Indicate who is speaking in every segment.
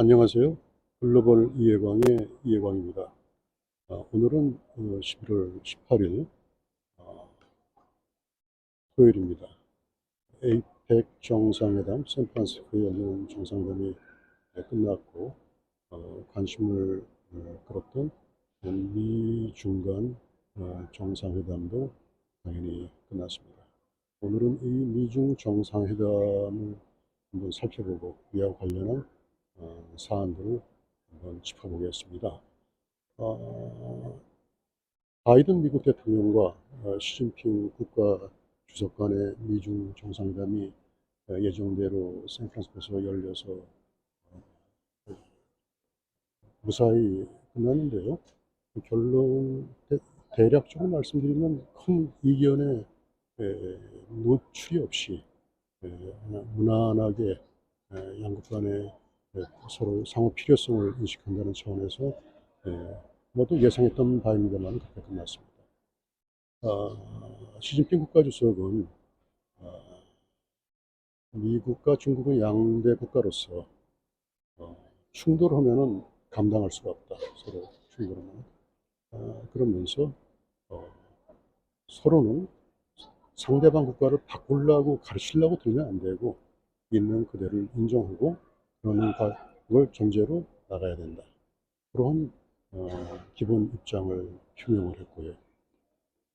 Speaker 1: 안녕하세요. 글로벌 이해광의 이해광입니다. 오늘은 11월 18일 토요일입니다. 에이펙 정상회담, 샌프란시스코에 열리는 정상회담이 끝났고 관심을 끌었던 미중 간 정상회담도 당연히 끝났습니다. 오늘은 이 미중 정상회담을 한번 살펴보고 이와 관련한 사안들을 한번 짚어보겠습니다. 바이든 미국 대통령과 시진핑 국가 주석 간의 미중 정상회담이 예정대로 샌프란시스코에서 열려서 무사히 끝났는데요. 결론 대략적으로 말씀드리면 큰 이견에 노출이 없이 무난하게 양국 간에 서로 상호 필요성을 인식한다는 차원에서 모두 예상했던 바입니다만 그렇게 끝났습니다. 시진핑 국가주석은 미국과 중국은 양대 국가로서 충돌하면은 감당할 수가 없다. 서로 충돌하면. 그러면서 서로는 상대방 국가를 바꾸려고 가르치려고 들면 안 되고 있는 그대를 인정하고 그러는 걸 전제로 나가야 된다. 그런 기본 입장을 표명을 했고요.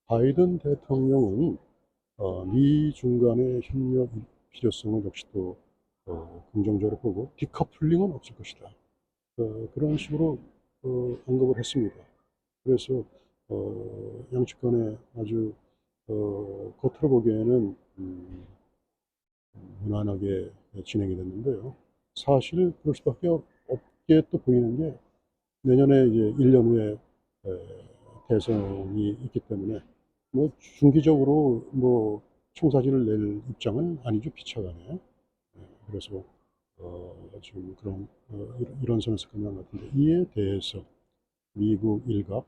Speaker 1: 바이든 대통령은 미중 간의 협력 필요성을 역시 또 긍정적으로 보고 디커플링은 없을 것이다. 그런 식으로 언급을 했습니다. 그래서 양측 간에 아주 겉으로 보기에는 무난하게 진행이 됐는데요. 사실 그럴 수밖에 없게 또 보이는 게 내년에 이제 1년 후에 대선이 있기 때문에 뭐 중기적으로 뭐 청사진을 낼 입장은 아니죠, 피차간에. 그래서 지금 그런 이런 선에서 끝난 것 같은데 이에 대해서 미국 일각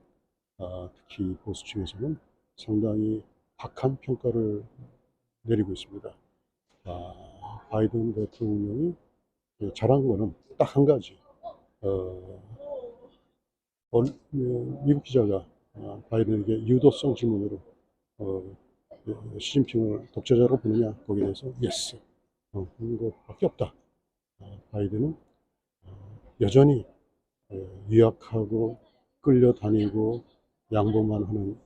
Speaker 1: 특히 보수층에서는 상당히 박한 평가를 내리고 있습니다. 바이든 대통령이 잘한 거는 딱 한 가지. 미국 기자가 바이든에게 유도성 질문으로 시진핑을 독재자로 보느냐 거기에 대해서 예스 그런 것밖에 없다. 바이든은 여전히 유약하고 끌려다니고 양보만 하는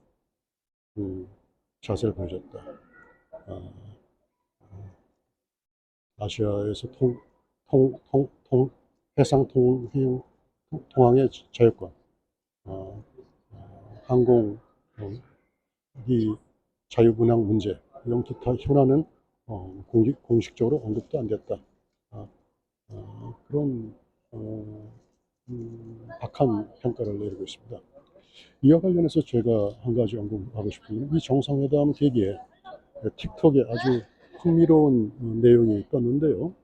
Speaker 1: 자세를 보여줬다. 아시아에서 해상 통항의 자유권, 항공기 자유분양 문제, 이런 기타 현안은 공식적으로 언급도 안 됐다. 그런 박한 평가를 내리고 있습니다. 이와 관련해서 제가 한 가지 언급하고 싶은 건 이 정상회담 계기에 틱톡에 아주 흥미로운 내용이 떴는데요.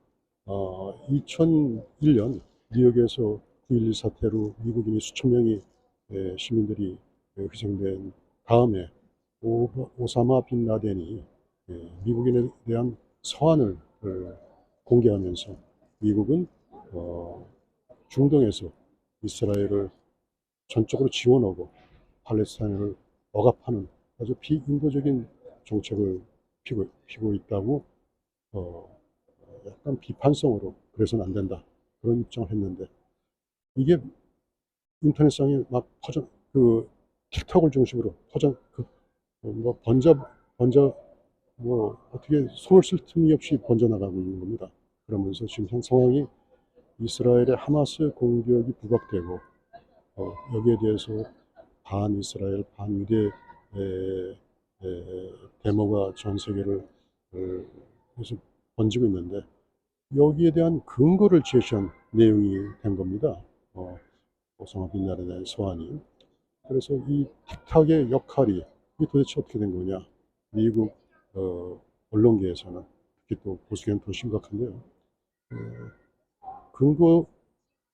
Speaker 1: 2001년 뉴욕에서 9.11 사태로 미국인이 수천 명이 시민들이 희생된 다음에 오사마 빈 라덴이 미국인에 대한 서한을 공개하면서 미국은 중동에서 이스라엘을 전적으로 지원하고 팔레스타인을 억압하는 아주 비인도적인 정책을 피고 있다고 약간 비판성으로 그래서는 안 된다 그런 입장을 했는데 이게 인터넷상에 막 틱톡을 중심으로 번져 뭐 어떻게 손을 쓸 틈이 없이 번져나가고 있는 겁니다. 그러면서 지금 현 상황이 이스라엘의 하마스 공격이 부각되고 여기에 대해서 반이스라엘, 반유대 데모가 전 세계를 계속 번지고 있는데 여기에 대한 근거를 제시한 내용이 된 겁니다. 오사마 빈 라덴의 소환이. 그래서 이 틱탁의 역할이 이게 도대체 어떻게 된 거냐. 미국 언론계에서는 특히 또 보수계는 더 심각한데요.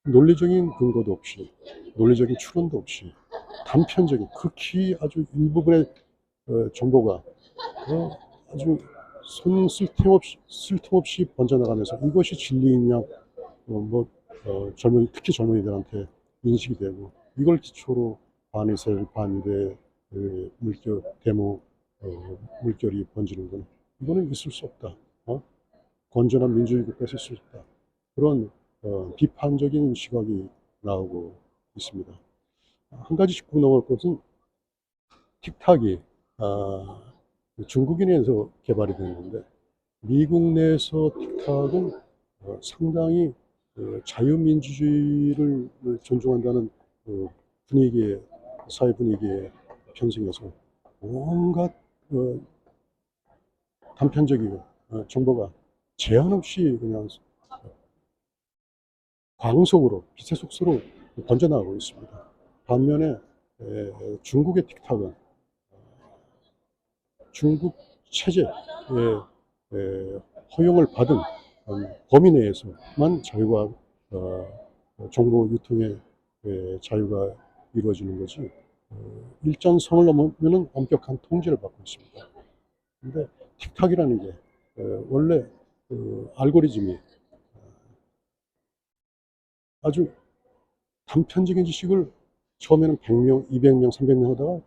Speaker 1: 논리적인 근거도 없이 논리적인 추론도 없이 단편적인 극히 아주 일부분의 정보가 아주 쓸 틈 없이 번져나가면서 이것이 진리이냐 뭐 특히 젊은이들한테 인식이 되고 이걸 기초로 반이슬, 반대 물결, 데모 물결이 번지는 건 이거는 있을 수 없다. 건전한 민주주의 국가에서 있을 수 없다. 그런 비판적인 시각이 나오고 있습니다. 한 가지 짚고 넘어갈 것은 틱탁이 중국인에서 개발이 됐는데 미국 내에서 틱탁은 상당히 자유민주주의를 존중한다는 분위기에 사회 분위기에 편승해서 온갖 단편적이고 정보가 제한 없이 그냥 광속으로 빛의 속도로 번져나가고 있습니다. 반면에 중국의 틱탁은 중국 체제의 허용을 받은 범위 내에서만 자유가 정보 유통의 자유가 이루어지는 거지 일정 선을 넘으면 엄격한 통제를 받고 있습니다. 근데 틱탁이라는 게 원래 알고리즘이 아주 단편적인 지식을 처음에는 100명, 200명, 300명 하다가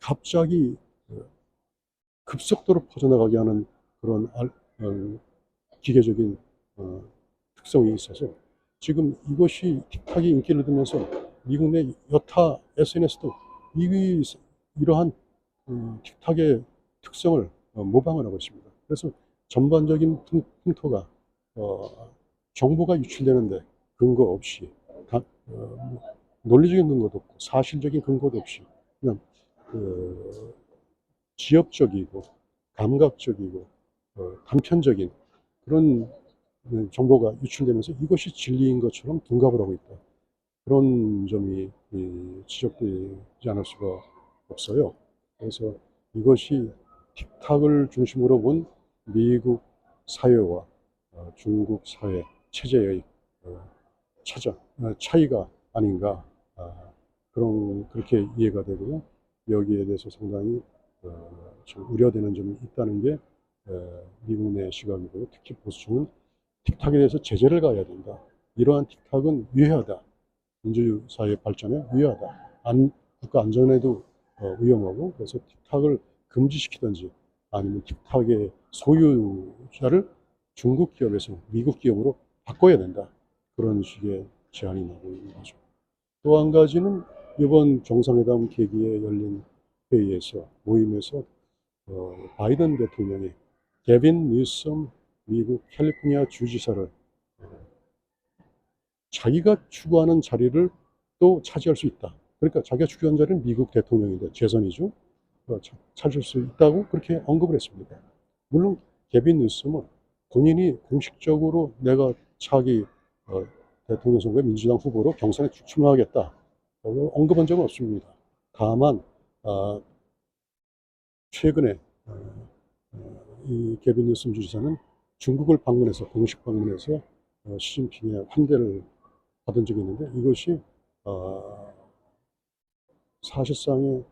Speaker 1: 갑자기 급속도로 퍼져나가게 하는 그런 기계적인 특성이 있어서 지금 이것이 틱탁이 인기를 얻으면서 미국 내 여타 SNS도 이러한 틱탁의 특성을 모방을 하고 있습니다. 그래서 전반적인 풍토가 정보가 유출되는데 근거 없이 논리적인 근거도 없고 사실적인 근거도 없이 그냥 지엽적이고 감각적이고 단편적인 그런 정보가 유출되면서 이것이 진리인 것처럼 둔갑을 하고 있다. 그런 점이 지적되지 않을 수가 없어요. 그래서 이것이 틱탁을 중심으로 본 미국 사회와 중국 사회 체제의 차이가 아닌가 그렇게 이해가 되고요. 여기에 대해서 상당히 좀 우려되는 점이 있다는 게 미국 내 시각이고요. 특히 보수층은 틱탁에 대해서 제재를 가해야 된다. 이러한 틱탁은 위해하다. 민주사회 발전에 위해하다. 국가 안전에도 위험하고 그래서 틱탁을 금지시키든지 아니면 틱탁의 소유자를 중국 기업에서 미국 기업으로 바꿔야 된다. 그런 식의 제안이 나오고 있는 거죠. 또 한 가지는 이번 정상회담 계기에 열린 회의에서 모임에서 바이든 대통령이 게빈 뉴섬 미국 캘리포니아 주지사를 자기가 추구하는 자리를 또 차지할 수 있다. 그러니까 자기가 추구하는 자리는 미국 대통령인데 재선이죠. 찾을 수 있다고 그렇게 언급을 했습니다. 물론 게빈 뉴섬은 본인이 공식적으로 내가 차기 대통령 선거에 민주당 후보로 경선에 출마하겠다 언급한 적은 없습니다. 다만 최근에 이 게빈 뉴섬 주지사는 중국을 방문해서 공식 방문해서 시진핑의 환대를 받은 적이 있는데 이것이 사실상의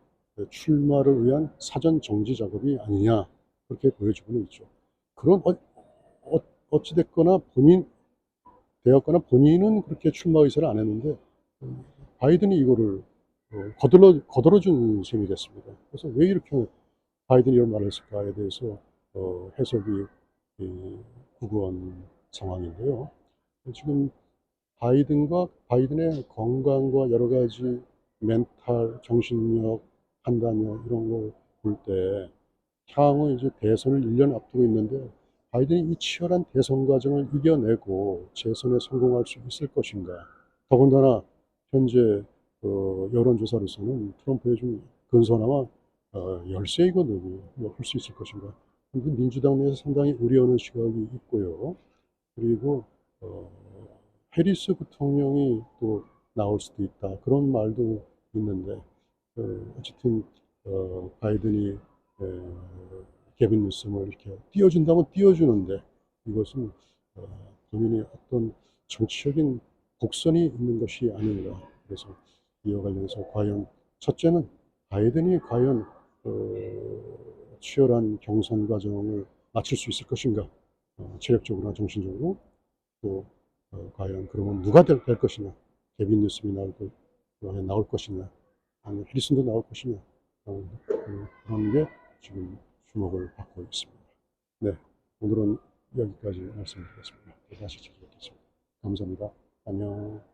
Speaker 1: 출마를 위한 사전 정지 작업이 아니냐 그렇게 보여지고는 있죠. 그런 어찌됐거나 되었거나 본인은 그렇게 출마 의사를 안 했는데 바이든이 이거를 거들어준 셈이 됐습니다. 그래서 왜 이렇게 바이든이 이런 말을 했을까에 대해서 해석이 구구한 상황인데요. 지금 바이든의 건강과 여러 가지 멘탈, 정신력, 판단력 이런 걸 볼 때 향후 이제 대선을 1년 앞두고 있는데 바이든이 이 치열한 대선 과정을 이겨내고 재선에 성공할 수 있을 것인가. 더군다나 현재 여론조사로서는 트럼프의 좀 근소나마 열세이거든요. 할 수 있을 것인가. 근데 민주당 내에서 상당히 우려하는 시각이 있고요. 그리고 해리스 부통령이 또 나올 수도 있다. 그런 말도 있는데 어쨌든 바이든이 게빈 뉴섬을 이렇게 띄워준다면 띄워주는데 이것은 본인의 어떤 정치적인 곡선이 있는 것이 아닌가. 그래서 이와 관련해서 과연 첫째는 바이든이 과연 치열한 경선 과정을 마칠 수 있을 것인가. 체력적으로나 정신적으로 또 과연 그러면 누가 될 것이냐, 개빈 뉴스이 나올 것이냐, 아니면 해리슨도 나올 것이냐, 그런 게 지금 주목을 받고 있습니다. 네, 오늘은 여기까지 말씀드리겠습니다. 다시 찾아뵙겠습니다. 감사합니다. 안녕.